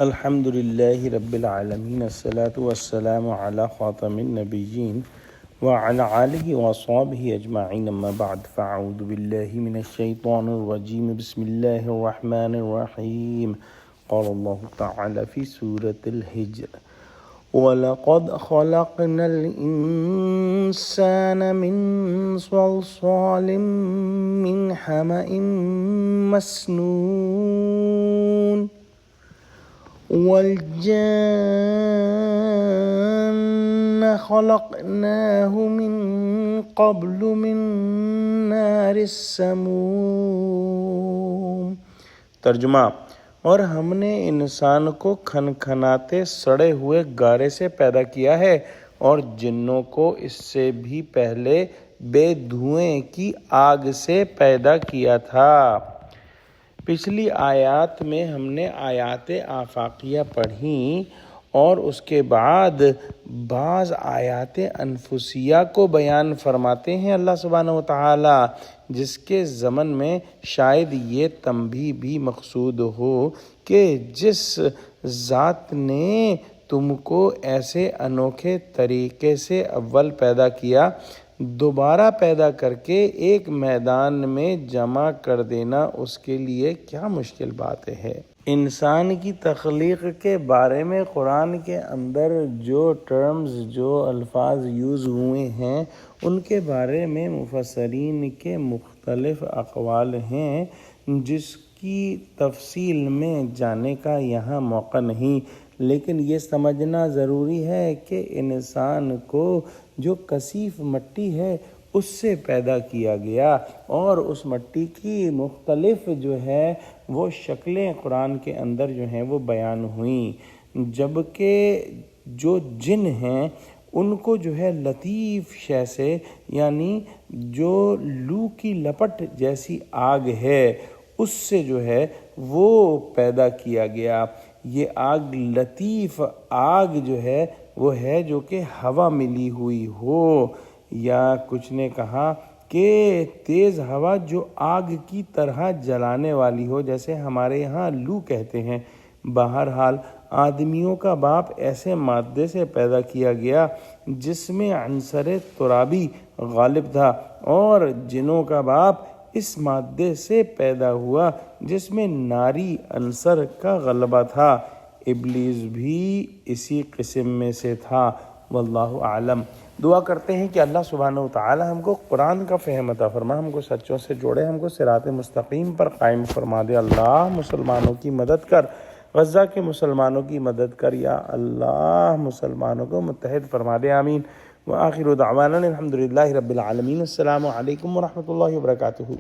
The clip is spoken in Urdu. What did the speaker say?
الحمد للہ رب العالمین الصلاة والسلام علی خاتم النبیین وعلی آلہ وصحبہ اجمعین اما بعد فاعوذ باللہ من الشیطان الرجیم بسم اللہ الرحمن الرحیم قال اللہ تعالی فی سورة الحجر وَلَقَدْ خَلَقْنَا الْإِنسَانَ مِنْ صَلْصَالٍ مِّنْ حَمَإٍ مَسْنُونٍ وَالْجَانَّ خَلَقْنَاهُ مِنْ قَبْلُ مِنْ نَارِ السَّمُومِ۔ ترجمہ: اور ہم نے انسان کو کھنکھناتے سڑے ہوئے گارے سے پیدا کیا ہے اور جنوں کو اس سے بھی پہلے بے دھوئیں کی آگ سے پیدا کیا تھا۔ پچھلی آیات میں ہم نے آیات آفاقیہ پڑھیں اور اس کے بعد بعض آیات انفسیہ کو بیان فرماتے ہیں اللہ سبحانہ و تعالی، جس کے ضمن میں شاید یہ تنبیہ بھی مقصود ہو کہ جس ذات نے تم کو ایسے انوکھے طریقے سے اول پیدا کیا، دوبارہ پیدا کر کے ایک میدان میں جمع کر دینا اس کے لیے کیا مشکل بات ہے۔ انسان کی تخلیق کے بارے میں قرآن کے اندر جو ٹرمز، جو الفاظ یوز ہوئے ہیں، ان کے بارے میں مفسرین کے مختلف اقوال ہیں، جس کی تفصیل میں جانے کا یہاں موقع نہیں، لیکن یہ سمجھنا ضروری ہے کہ انسان کو جو کثیف مٹی ہے اس سے پیدا کیا گیا اور اس مٹی کی مختلف جو ہے وہ شکلیں قرآن کے اندر جو ہیں وہ بیان ہوئیں، جبکہ جو جن ہیں ان کو جو ہے لطیف شے سے، یعنی جو لو کی لپٹ جیسی آگ ہے اس سے جو ہے وہ پیدا کیا گیا۔ یہ آگ لطیف آگ جو ہے وہ ہے جو کہ ہوا ملی ہوئی ہو، یا کچھ نے کہا کہ تیز ہوا جو آگ کی طرح جلانے والی ہو، جیسے ہمارے یہاں لو کہتے ہیں۔ بہرحال آدمیوں کا باپ ایسے مادے سے پیدا کیا گیا جس میں عنصر ترابی غالب تھا، اور جنوں کا باپ اس مادے سے پیدا ہوا جس میں ناری عنصر کا غلبہ تھا۔ ابلیس بھی اسی قسم میں سے تھا، واللہ اعلم۔ دعا کرتے ہیں کہ اللہ سبحانہ وتعالی ہم کو قرآن کا فہم عطا فرما، ہم کو سچوں سے جوڑے، ہم کو صراط مستقیم پر قائم فرما دے۔ اللہ مسلمانوں کی مدد کر، غزہ کے مسلمانوں کی مدد کر، یا اللہ مسلمانوں کو متحد فرما دے، آمین۔ وآخر دعوانا الحمدللہ رب العالمین۔ السلام علیکم ورحمۃ اللہ وبرکاتہ۔